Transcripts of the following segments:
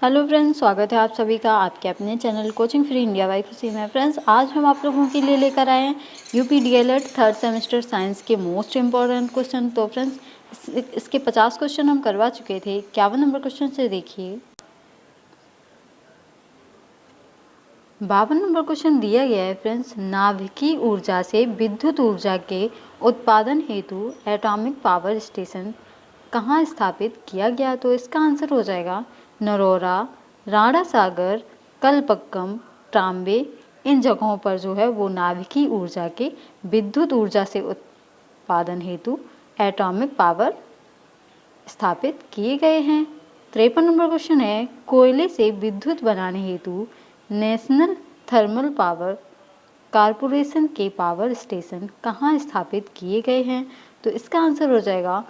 Hello friends, स्वागत है आप सभी का आपके अपने channel coaching free India by खुशी में। फ्रेंड्स, आज हम आप लोगों के लिए लेकर आए हैं UP DElEd third semester science के मोस्ट इम्पॉर्टेंट क्वेश्चन। तो फ्रेंड्स, इसके 50 क्वेश्चन हम करवा चुके थे। 51 नंबर क्वेश्चन से देखिए। 52 नंबर क्वेश्चन दिया गया है फ्रेंड्स, नाभिकीय ऊर्जा से विद्युत ऊर्जा के उत्पादन हेतु एटॉमिक पावर स्टेशन कहाँ स्थापित किया गया? तो इसका आंसर हो जाएगा नरोरा, राणा सागर, कलपक्कम, ट्राम्बे। इन जगहों पर जो है वो नाभिकीय ऊर्जा के विद्युत ऊर्जा से उत्पादन हेतु एटॉमिक पावर स्थापित किए गए हैं। 53 नंबर क्वेश्चन है, कोयले से विद्युत बनाने हेतु नेशनल थर्मल पावर कारपोरेशन के पावर स्टेशन कहाँ स्थापित किए गए हैं? तो इसका आंसर हो जाएगा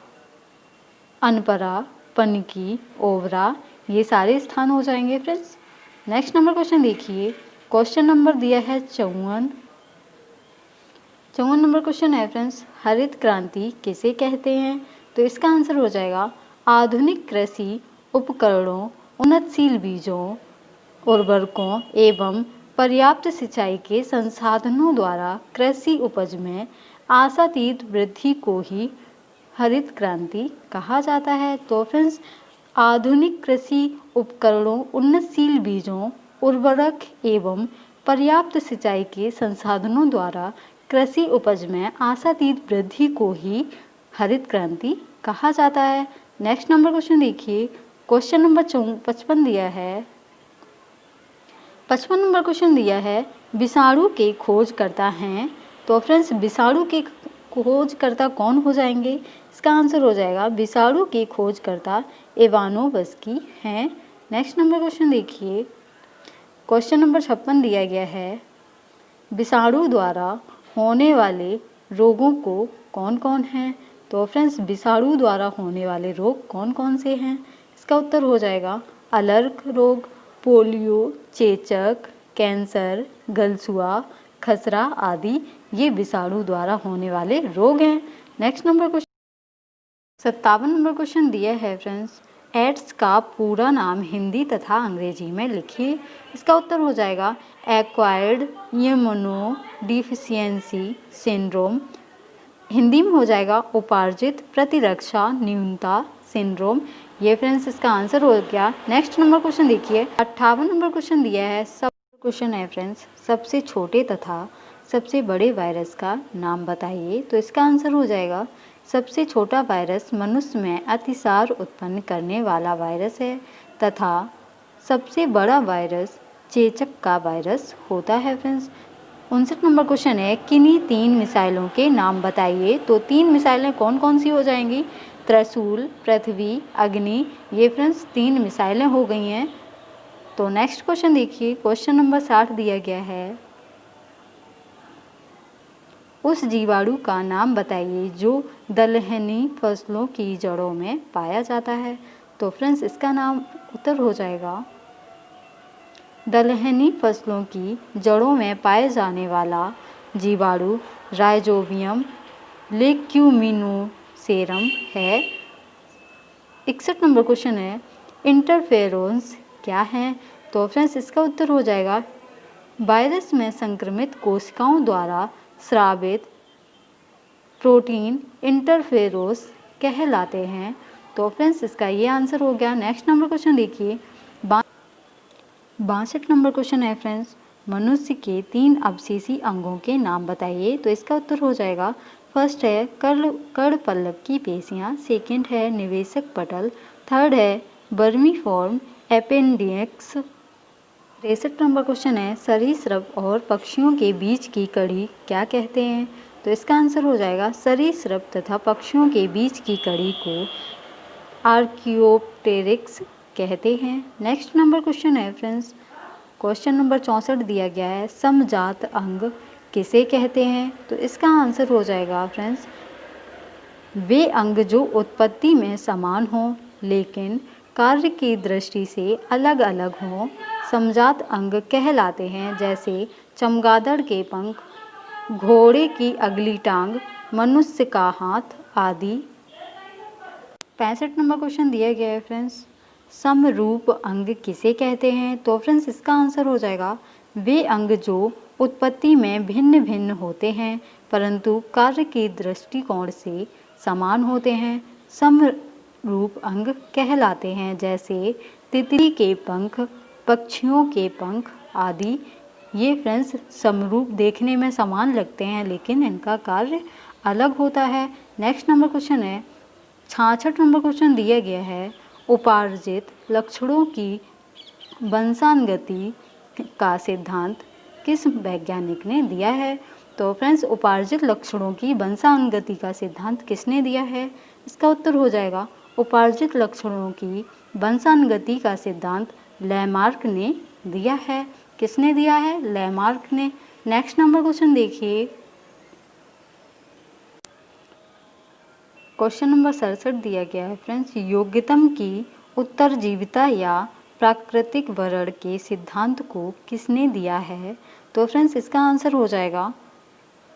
अनपरा, पनकी, ओबरा। ये सारे स्थान हो जाएंगे फ्रेंड्स। नेक्स्ट नंबर क्वेश्चन देखिए। क्वेश्चन नंबर दिया है 54 नंबर क्वेश्चन है फ्रेंड्स, हरित क्रांति किसे कहते हैं? तो इसका आंसर हो जाएगा आधुनिक कृषि उपकरणों, उन्नतशील बीजों, उर्वरकों एवं पर्याप्त सिंचाई के संसाधनों द्वारा कृषि उपज में आशातीत वृद्धि को ही हरित क्रांति कहा जाता है। तो फ्रेंड्स, आधुनिक कृषि उपकरणों, उन्नतशील बीजों, उर्वरक एवं पर्याप्त सिंचाई के संसाधनों द्वारा कृषि उपज में आशातीत वृद्धि को ही हरित क्रांति कहा जाता है। नेक्स्ट नंबर क्वेश्चन देखिए। क्वेश्चन नंबर 55 दिया है। 55 नंबर क्वेश्चन दिया है, विषाणु के खोजकर्ता हैं। तो फ्रेंड्स, विषाणु के खोजकर्ता कौन हो जाएंगे? इसका आंसर हो जाएगा विषाणु के खोजकर्ता इवानोव्स्की हैं। नेक्स्ट नंबर क्वेश्चन देखिए। क्वेश्चन नंबर 56 दिया गया है, विषाणु द्वारा होने वाले रोगों को कौन कौन हैं? तो फ्रेंड्स, विषाणु द्वारा होने वाले रोग कौन कौन से हैं? इसका उत्तर हो जाएगा अलर्क रोग, पोलियो, चेचक, कैंसर, गलसुआ, खसरा आदि ये विषाणु द्वारा होने वाले रोग हैं। Next number question 57 number question दिया है फ्रेंड्स, एड्स का पूरा नाम हिंदी तथा अंग्रेजी में लिखिए। इसका उत्तर हो जाएगा acquired immuno deficiency syndrome. Hindi में हो जाएगा उपार्जित प्रतिरक्षा न्यूनता सिंड्रोम। ये फ्रेंड्स इसका आंसर हो गया। नेक्स्ट नंबर क्वेश्चन देखिए। 58 नंबर क्वेश्चन दिया है। सब क्वेश्चन है फ्रेंड्स, सबसे छोटे तथा सबसे बड़े वायरस का नाम बताइए। तो इसका आंसर हो जाएगा सबसे छोटा वायरस मनुष्य में अतिसार उत्पन्न करने वाला वायरस है तथा सबसे बड़ा वायरस चेचक का वायरस होता है फ्रेंड्स। 59 नंबर क्वेश्चन है, किन्हीं 3 मिसाइलों के नाम बताइए। तो 3 मिसाइलें कौन कौन सी हो जाएंगी? त्रिशूल, पृथ्वी, अग्नि। ये फ्रेंड्स 3 मिसाइलें हो गई हैं। तो नेक्स्ट क्वेश्चन देखिए। क्वेश्चन नंबर 60 दिया गया है, उस जीवाणु का नाम बताइए जो दलहनी फसलों की जड़ों में पाया जाता है। तो फ्रेंड्स, इसका नाम उत्तर हो जाएगा दलहनी फसलों की जड़ों में पाए जाने वाला जीवाणु राइजोबियम लेग्यूमिनोसेरम है। 61 नंबर क्वेश्चन है, इंटरफेरोन्स क्या है? तो फ्रेंड्स, इसका उत्तर हो जाएगा वायरस में संक्रमित कोशिकाओं द्वारा स्रावित प्रोटीन इंटरफेरोस कहलाते हैं। तो फ्रेंड्स, इसका ये आंसर हो गया। नेक्स्ट नंबर क्वेश्चन देखिए। 62 नंबर क्वेश्चन है फ्रेंड्स, मनुष्य के 3 अवशेषी अंगों के नाम बताइए। तो इसका उत्तर हो जाएगा, फर्स्ट है कर्ण पल्लव की पेशियाँ, सेकेंड है निवेशक पटल, थर्ड है वर्मीफॉर्म अपेंडिक्स। 63 नंबर क्वेश्चन है, सरीसृप और पक्षियों के बीच की कड़ी क्या कहते हैं? तो इसका आंसर हो जाएगा सरीसृप तथा पक्षियों के बीच की कड़ी को आर्कियोप्टेरिक्स कहते हैं। नेक्स्ट नंबर क्वेश्चन है फ्रेंड्स, क्वेश्चन नंबर 64 दिया गया है, समजात अंग किसे कहते हैं? तो इसका आंसर हो जाएगा फ्रेंड्स वे अंग जो उत्पत्ति में समान हों लेकिन कार्य की दृष्टि से अलग अलग हों, समजात अंग कहलाते हैं। जैसे चमगादड़ के पंख, घोड़े की अगली टांग, मनुष्य का हाथ आदि। 65 नंबर क्वेश्चन दिया गया है फ्रेंड्स, समरूप अंग किसे कहते हैं? तो फ्रेंड्स इसका आंसर हो जाएगा वे अंग जो उत्पत्ति में भिन्न भिन्न होते हैं परंतु कार्य के दृष्टिकोण से समान होते हैं, समरूप अंग कहलाते हैं। जैसे तितली के पंख, पक्षियों के पंख आदि। ये फ्रेंड्स समरूप देखने में समान लगते हैं लेकिन इनका कार्य अलग होता है। नेक्स्ट नंबर क्वेश्चन है 66 नंबर क्वेश्चन दिया गया है उपार्जित लक्षणों की वंशानुगति का सिद्धांत किस वैज्ञानिक ने दिया है? तो फ्रेंड्स उपार्जित लक्षणों की वंशानुगति का सिद्धांत किसने दिया है? इसका उत्तर हो जाएगा उपार्जित लक्षणों की वंशानुगति का सिद्धांत लैमार्क ने दिया है। किसने दिया है? लैमार्क ने। नेक्स्ट नंबर क्वेश्चन देखिए, क्वेश्चन नंबर 67 दिया गया है फ्रेंड्स, योग्यतम की उत्तरजीविता या प्राकृतिक वर्ण के सिद्धांत को किसने दिया है? तो फ्रेंड्स इसका आंसर हो जाएगा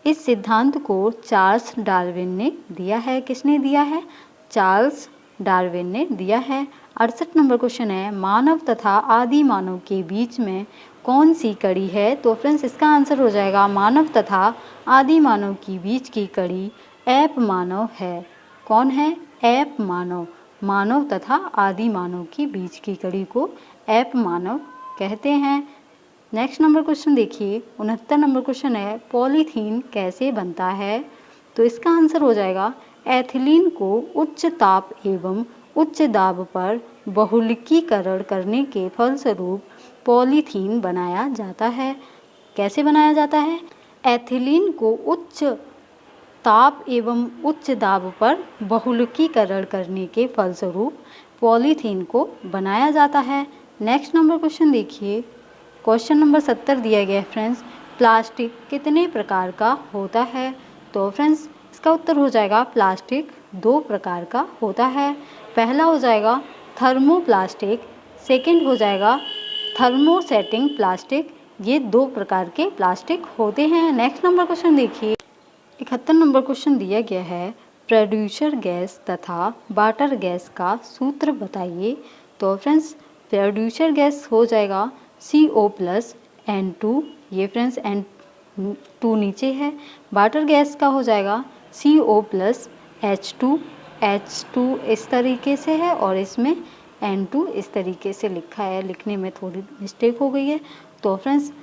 इस सिद्धांत को चार्ल्स डार्विन ने दिया है। किसने दिया है? चार्ल्स डार्विन ने दिया है। 68 नंबर क्वेश्चन है मानव तथा आदि मानव के बीच में कौन सी कड़ी है? तो फ्रेंड्स इसका आंसर हो जाएगा मानव तथा आदि मानव के बीच की कड़ी ऐप मानव है। कौन है? ऐप मानव। मानव तथा आदि मानव के बीच की कड़ी को ऐप मानव कहते हैं। नेक्स्ट नंबर क्वेश्चन देखिए 69 नंबर क्वेश्चन है पॉलीथीन कैसे बनता है? तो इसका आंसर हो जाएगा एथिलीन को उच्च ताप एवं उच्च दाब पर बहुलकीकरण करने के फलस्वरूप पॉलीथीन बनाया जाता है। कैसे बनाया जाता है? एथिलीन को उच्च ताप एवं उच्च दाब पर बहुलकीकरण करने के फलस्वरूप पॉलीथीन को बनाया जाता है। नेक्स्ट नंबर क्वेश्चन देखिए, क्वेश्चन नंबर 70 दिया गया है फ्रेंड्स, प्लास्टिक कितने प्रकार का होता है? तो फ्रेंड्स इसका उत्तर हो जाएगा प्लास्टिक 2 प्रकार का होता है। पहला हो जाएगा थर्मोप्लास्टिक, सेकंड हो जाएगा थर्मोसेटिंग प्लास्टिक। ये 2 प्रकार के प्लास्टिक होते हैं। नेक्स्ट नंबर क्वेश्चन देखिए, 71 नंबर क्वेश्चन दिया गया है प्रोड्यूसर गैस तथा वाटर गैस का सूत्र बताइए। तो फ्रेंड्स प्रोड्यूसर गैस हो जाएगा CO+N2, ये फ्रेंड्स N2 नीचे है। वाटर गैस का हो जाएगा CO+H2, H2 इस तरीके से है और इसमें N2 इस तरीके से लिखा है, लिखने में थोड़ी मिस्टेक हो गई है। तो फ्रेंड्स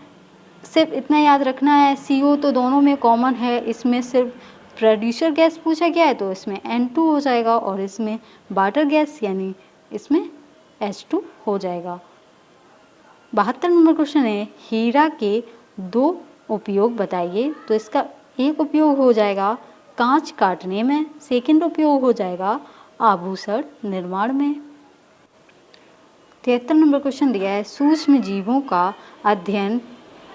सिर्फ इतना याद रखना है, CO तो दोनों में कॉमन है, इसमें सिर्फ प्रोड्यूसर गैस पूछा गया है तो इसमें N2 हो जाएगा और इसमें वाटर गैस यानी इसमें H2 हो जाएगा। 72 नंबर क्वेश्चन है हीरा के 2 उपयोग बताइए। तो इसका एक उपयोग हो जाएगा कांच काटने में, सेकंड उपयोग हो जाएगा आभूषण निर्माण में। 73 नंबर क्वेश्चन दिया है सूक्ष्म जीवों का अध्ययन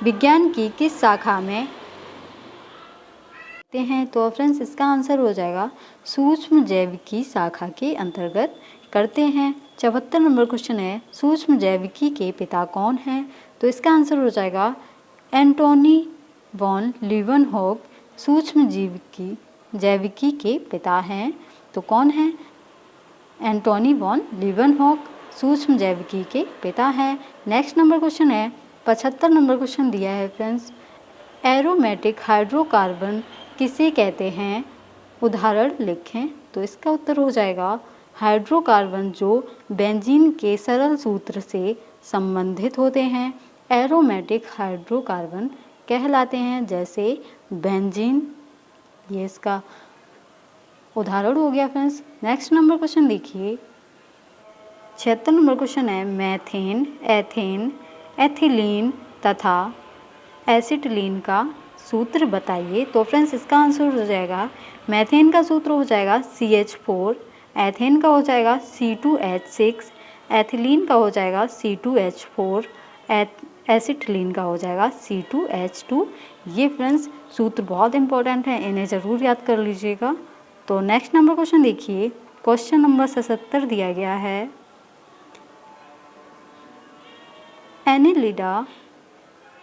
विज्ञान की किस शाखा में करते हैं? तो फ्रेंड्स इसका आंसर हो जाएगा सूक्ष्म जैविकी शाखा के अंतर्गत करते हैं। 74 नंबर क्वेश्चन है सूक्ष्म जैविकी के पिता कौन हैं? तो इसका आंसर हो जाएगा एंटोनी वॉन लीवनहॉक सूक्ष्म जैविकी के पिता हैं। तो कौन है? एंटोनी वॉन लीवनहॉक सूक्ष्म जैविकी के पिता हैं। नेक्स्ट नंबर क्वेश्चन है 75 नंबर क्वेश्चन दिया है फ्रेंड्स, एरोमेटिक हाइड्रोकार्बन किसे कहते हैं? उदाहरण लिखें। तो इसका उत्तर हो जाएगा हाइड्रोकार्बन जो बेंजीन के सरल सूत्र से संबंधित होते हैं एरोमेटिक हाइड्रोकार्बन कहलाते हैं। जैसे बेंजीन, ये इसका उदाहरण हो गया फ्रेंड्स। नेक्स्ट नंबर क्वेश्चन देखिए 76 नंबर क्वेश्चन है मैथेन, एथेन, एथिलीन तथा एसिटिलीन का सूत्र बताइए। तो फ्रेंड्स इसका आंसर हो जाएगा मैथेन का सूत्र हो जाएगा CH4, एथेन का हो जाएगा C2H6, एथिलीन का हो जाएगा C2H4, एसिटिलीन का हो जाएगा C2H2। ये फ्रेंड्स सूत्र बहुत इंपॉर्टेंट हैं, इन्हें ज़रूर याद कर लीजिएगा। तो नेक्स्ट नंबर क्वेश्चन देखिए, क्वेश्चन नंबर 77 दिया गया है एनेलिडा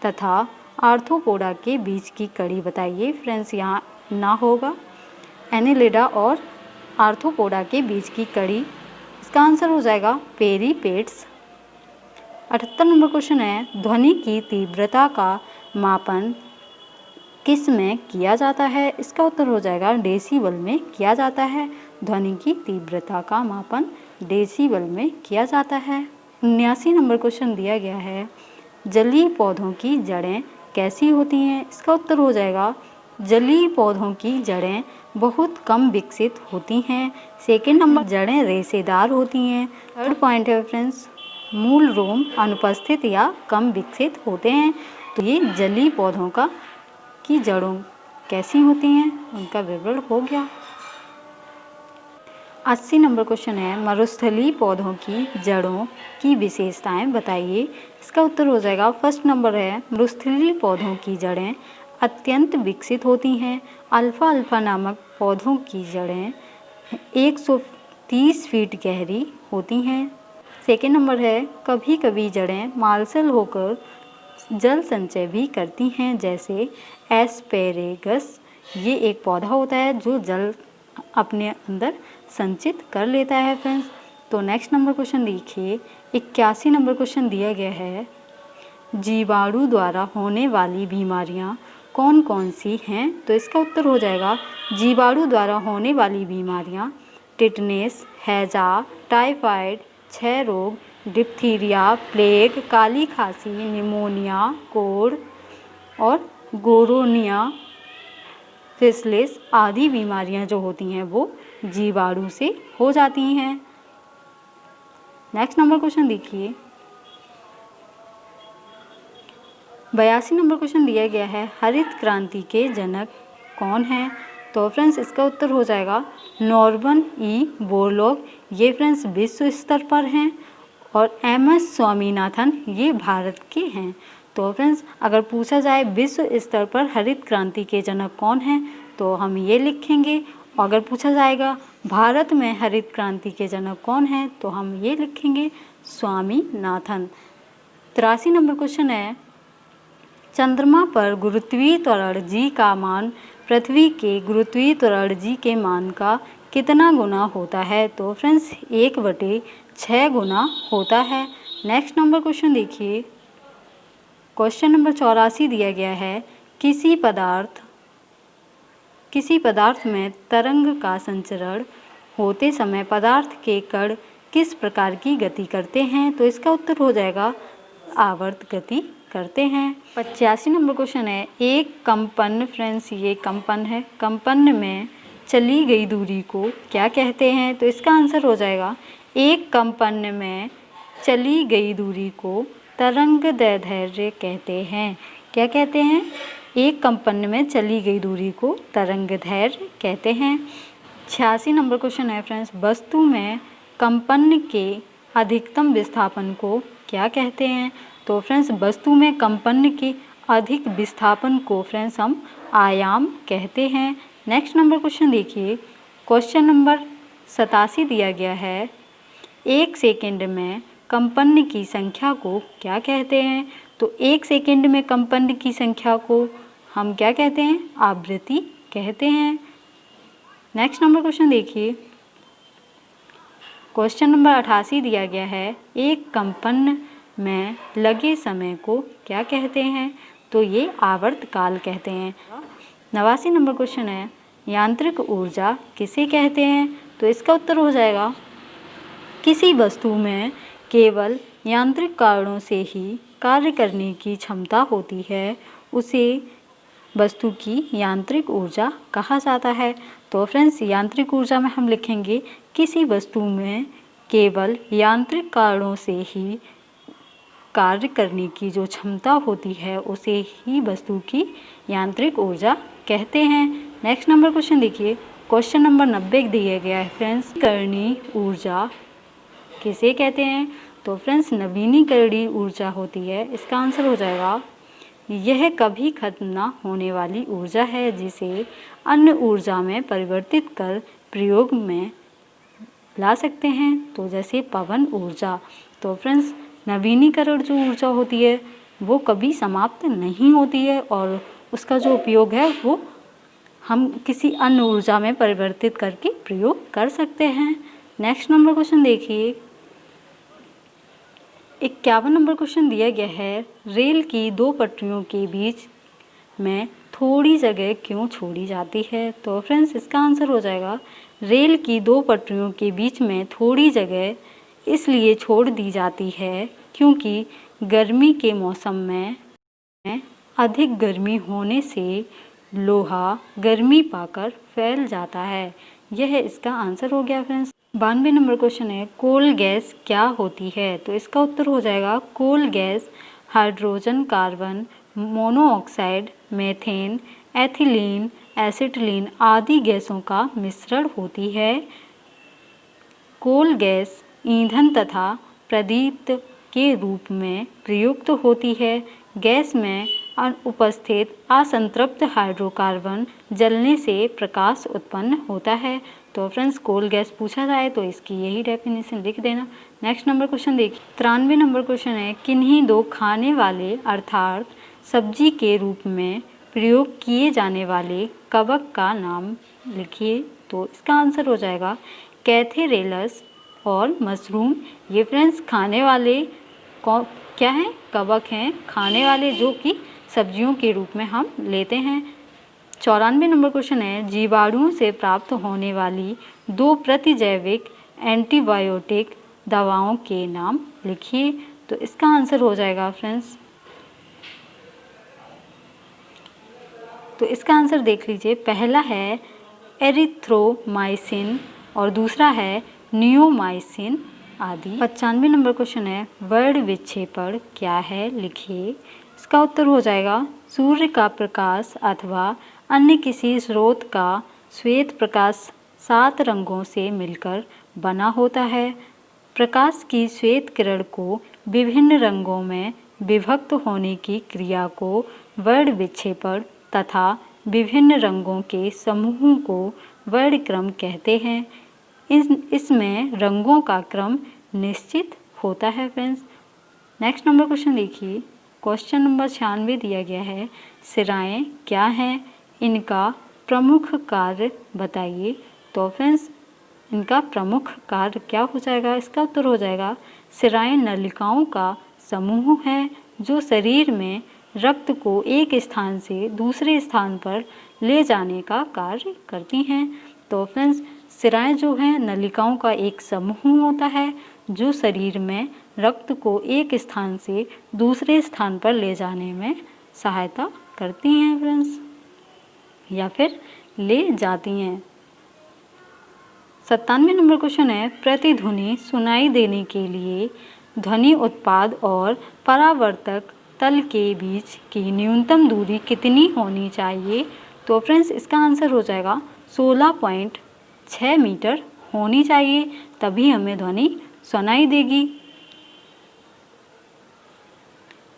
तथा आर्थ्रोपोडा के बीच की कड़ी बताइए। फ्रेंड्स यहाँ ना होगा एनेलिडा और आर्थ्रोपोडा के बीच की कड़ी, इसका आंसर हो जाएगा पेरिपेट्स। 78 नंबर क्वेश्चन है, ध्वनि की तीव्रता का मापन किस में किया जाता है? इसका उत्तर हो जाएगा डेसिबल में किया जाता है। ध्वनि की तीव्रता का मापन डेसिबल में किया जाता है। 79 नंबर क्वेश्चन दिया गया है, जलीय पौधों की जड़ें कैसी होती हैं? इसका उत्तर हो जाएगा जलीय पौधों की जड़ें बहुत कम विकसित होती हैं। सेकेंड नंबर, जड़ें रेशेदार होती हैं। थर्ड पॉइंट है फ्रेंड्स, मूल रोम अनुपस्थित या कम विकसित होते हैं। तो ये जलीय पौधों की जड़ों कैसी होती हैं, उनका विवरण हो गया। 80 नंबर क्वेश्चन है, मरुस्थलीय पौधों की जड़ों की विशेषताएं बताइए। इसका उत्तर हो जाएगा फर्स्ट नंबर है, मरुस्थलीय पौधों की जड़ें अत्यंत विकसित होती हैं। अल्फा अल्फा नामक पौधों की जड़ें 130 फीट गहरी होती हैं। सेकेंड नंबर है, कभी कभी जड़ें मालसल होकर जल संचय भी करती हैं, जैसे एस्पेरेगस। ये एक पौधा होता है जो जल अपने अंदर संचित कर लेता है फ्रेंड्स। तो नेक्स्ट नंबर क्वेश्चन देखिए, 81 नंबर क्वेश्चन दिया गया है, जीवाणु द्वारा होने वाली बीमारियां कौन कौन सी हैं? तो इसका उत्तर हो जाएगा जीवाणु द्वारा होने वाली बीमारियां टिटनेस, हैजा, टाइफाइड, क्षय रोग, डिप्थीरिया, प्लेग, काली खांसी, निमोनिया, कोढ़ और गोरोनिया फिसलिस आदि बीमारियां जो होती हैं वो जीवाणु से हो जाती हैं। नेक्स्ट नंबर क्वेश्चन देखिए, 82 नंबर क्वेश्चन दिया गया है, हरित क्रांति के जनक कौन हैं? तो फ्रेंड्स इसका उत्तर हो जाएगा नॉर्मन ई बोरलॉग। ये फ्रेंड्स विश्व स्तर पर हैं। और एमएस स्वामीनाथन ये भारत के हैं। तो फ्रेंड्स अगर पूछा जाए विश्व स्तर पर हरित क्रांति के जनक कौन हैं, तो हम ये लिखेंगे। और अगर पूछा जाएगा भारत में हरित क्रांति के जनक कौन हैं, तो हम ये लिखेंगे स्वामीनाथन। 83 नंबर क्वेश्चन है, चंद्रमा पर गुरुत्वीय त्वरण जी का मान पृथ्वी के गुरुत्वीय त्वरण जी के मान का कितना गुना होता है? तो फ्रेंड्स 1/6 गुना होता है। नेक्स्ट नंबर क्वेश्चन देखिए, क्वेश्चन नंबर 84 दिया गया है, किसी पदार्थ में तरंग का संचरण होते समय पदार्थ के कण किस प्रकार की गति करते हैं? तो इसका उत्तर हो जाएगा आवर्त गति करते हैं। 85 नंबर क्वेश्चन है, एक कंपन, फ्रेंड्स ये कंपन है, कंपन में चली गई दूरी को क्या कहते हैं? तो इसका आंसर हो जाएगा एक कंपन में चली गई दूरी को तरंगदैर्ध्य कहते हैं। क्या कहते हैं? एक कंपन में चली गई दूरी को तरंगदैर्ध्य कहते हैं। 86 नंबर क्वेश्चन है फ्रेंड्स, वस्तु में कंपन के अधिकतम विस्थापन को क्या कहते हैं? तो फ्रेंड्स वस्तु में कंपन के अधिक विस्थापन को फ्रेंड्स हम आयाम कहते हैं। नेक्स्ट नंबर क्वेश्चन देखिए, क्वेश्चन नंबर 87 दिया गया है, एक सेकंड में कंपन की संख्या को क्या कहते हैं? तो एक सेकंड में कंपन की संख्या को हम क्या कहते हैं? आवृत्ति कहते हैं। नेक्स्ट नंबर क्वेश्चन देखिए, क्वेश्चन नंबर 88 दिया गया है, एक कंपन में लगे समय को क्या कहते हैं? तो ये आवर्तकाल कहते हैं। 89 नंबर क्वेश्चन है, यांत्रिक ऊर्जा किसे कहते हैं? तो इसका उत्तर हो जाएगा किसी वस्तु में केवल यांत्रिक कारणों से ही कार्य करने की क्षमता होती है, उसे वस्तु की यांत्रिक ऊर्जा कहा जाता है। तो फ्रेंड्स यांत्रिक ऊर्जा में हम लिखेंगे किसी वस्तु में केवल यांत्रिक कारणों से ही कार्य करने की जो क्षमता होती है उसे ही वस्तु की यांत्रिक ऊर्जा कहते हैं। नेक्स्ट नंबर क्वेश्चन देखिए, क्वेश्चन नंबर 90 दिया गया है फ्रेंड्स, नवीकरणीय ऊर्जा किसे कहते हैं? तो फ्रेंड्स नवीनीकरणीय ऊर्जा होती है, इसका आंसर हो जाएगा यह कभी खत्म ना होने वाली ऊर्जा है जिसे अन्य ऊर्जा में परिवर्तित कर प्रयोग में ला सकते हैं। तो जैसे पवन ऊर्जा। तो फ्रेंड्स नवीनीकरण जो ऊर्जा होती है वो कभी समाप्त नहीं होती है और उसका जो उपयोग है वो हम किसी अन्य ऊर्जा में परिवर्तित करके प्रयोग कर सकते हैं। नेक्स्ट नंबर क्वेश्चन देखिए, 51 नंबर क्वेश्चन दिया गया है, रेल की दो पटरियों के बीच में थोड़ी जगह क्यों छोड़ी जाती है? तो फ्रेंड्स इसका आंसर हो जाएगा, रेल की दो पटरियों के बीच में थोड़ी जगह इसलिए छोड़ दी जाती है क्योंकि गर्मी के मौसम में अधिक गर्मी होने से लोहा गर्मी पाकर फैल जाता है। यह इसका आंसर हो गया फ्रेंड्स। 92 नंबर क्वेश्चन है, कोल गैस क्या होती है? तो इसका उत्तर हो जाएगा, coal gas hydrogen carbon monoxide, methane, ethylene, acetylene आदि गैसों का मिश्रण होती है। कोल गैस ईंधन तथा प्रदीप्त के रूप में प्रयुक्त होती है। गैस में उपस्थित असंतृप्त हाइड्रोकार्बन जलने से प्रकाश उत्पन्न होता है। तो फ्रेंड्स कोल गैस पूछा जाए तो इसकी यही डेफिनेशन लिख देना। नेक्स्ट नंबर क्वेश्चन देखिए, 93 नंबर क्वेश्चन है, किन्हीं दो खाने वाले अर्थात सब्जी के रूप में प्रयोग किए जाने वाले कवक का नाम लिखिए। तो इसका आंसर हो जाएगा कैथेरेलस और मशरूम। ये फ्रेंड्स खाने वाले क्या हैं? कवक हैं, खाने वाले जो कि सब्जियों के रूप में हम लेते हैं। 94 नंबर क्वेश्चन है, जीवाणुओं से प्राप्त होने वाली दो प्रतिजैविक एंटीबायोटिक दवाओं के नाम लिखिए। तो इसका आंसर हो जाएगा फ्रेंड्स, तो इसका आंसर देख लीजिए, पहला है एरिथ्रोमाइसिन और दूसरा है नियोमाइसिन आदि। 95 नंबर क्वेश्चन है, वर्ण विक्षेपण क्या है? लिखिए। इसका उत्तर हो जाएगा, सूर्य का प्रकाश अथवा अन्य किसी स्रोत का श्वेत प्रकाश 7 रंगों से मिलकर बना होता है। प्रकाश की श्वेत किरण को विभिन्न रंगों में विभक्त होने की क्रिया को वर्ण विक्षेपण तथा विभिन्न रंगों के समूहों को वर्णक्रम कहते हैं। इसमें रंगों का क्रम निश्चित होता है फ्रेंड्स। नेक्स्ट नंबर क्वेश्चन देखिए, क्वेश्चन नंबर 96 दिया गया है, सिराएं क्या हैं? इनका प्रमुख कार्य बताइए। तो फ्रेंड्स इनका प्रमुख कार्य क्या हो जाएगा? इसका उत्तर हो जाएगा, सिराएं नलिकाओं का समूह है जो शरीर में रक्त को एक स्थान से दूसरे स्थान पर ले जाने का कार्य करती हैं। तो फ्रेंड्स सिराएं जो हैं नलिकाओं का एक समूह होता है जो शरीर में रक्त को एक स्थान से दूसरे स्थान पर ले जाने में सहायता करती हैं फ्रेंड्स, या फिर ले जाती हैं। 97 नंबर क्वेश्चन है, प्रतिध्वनि सुनाई देने के लिए ध्वनि उत्पाद और परावर्तक तल के बीच की न्यूनतम दूरी कितनी होनी चाहिए? तो फ्रेंड्स इसका आंसर हो जाएगा 16.6 मीटर होनी चाहिए, तभी हमें ध्वनि सुनाई देगी।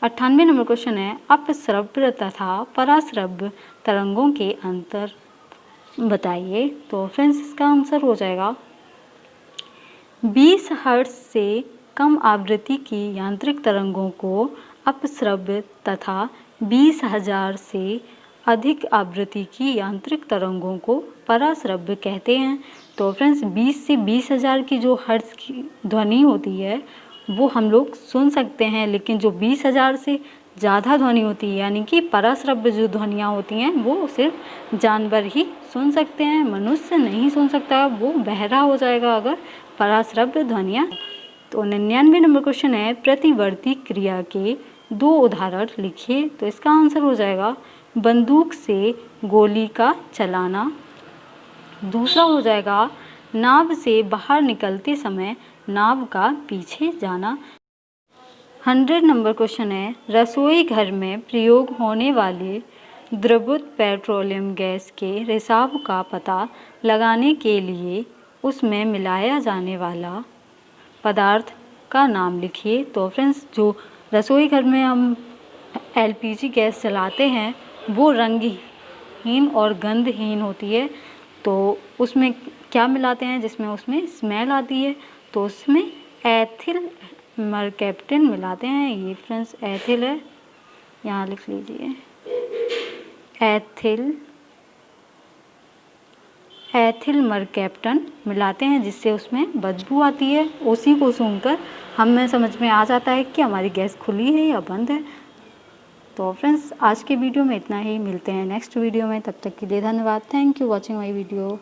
98 नंबर क्वेश्चन है, अपश्रव्य तथा पराश्रव्य तरंगों के अंतर बताइए। तो फ्रेंड्स इसका आंसर हो जाएगा 20 हर्ट्ज से कम आवृत्ति की यांत्रिक तरंगों को अपश्रव्य तथा 20,000 से अधिक आवृत्ति की यांत्रिक तरंगों को पराश्रव्य कहते हैं। तो फ्रेंड्स 20 से 20,000 की जो हर्ट्ज की ध्वनि होती है वो हम लोग सुन सकते हैं, लेकिन जो 20,000 से ज़्यादा ध्वनि होती है यानी कि पराश्रव्य जो ध्वनियाँ होती हैं वो सिर्फ जानवर ही सुन सकते हैं, मनुष्य नहीं सुन सकता, वो बहरा हो जाएगा अगर पराश्रव्य ध्वनियाँ। तो 99 नंबर क्वेश्चन है, प्रतिवर्ती क्रिया के 2 उदाहरण लिखिए। तो इसका आंसर हो जाएगा बंदूक से गोली का चलाना, दूसरा हो जाएगा नाव से बाहर निकलते समय नाव का पीछे जाना। 100 नंबर क्वेश्चन है, रसोई घर में प्रयोग होने वाले द्रवत पेट्रोलियम गैस के रिसाव का पता लगाने के लिए उसमें मिलाया जाने वाला पदार्थ का नाम लिखिए। तो फ्रेंड्स जो रसोई घर में हम एलपीजी गैस जलाते हैं वो रंगहीन और गंधहीन होती है, तो उसमें क्या मिलाते हैं जिसमें उसमें स्मेल आती है? तो उसमें एथिल मरकैप्टन मिलाते हैं। ये फ्रेंड्स एथिल है, यहाँ लिख लीजिए, एथिल एथिल मरकैप्टन मिलाते हैं जिससे उसमें बदबू आती है। उसी को सूंघकर हमें समझ में आ जाता है कि हमारी गैस खुली है या बंद है। तो फ्रेंड्स आज के वीडियो में इतना ही, मिलते हैं नेक्स्ट वीडियो में, तब तक के लिए धन्यवाद। Thank you watching my video.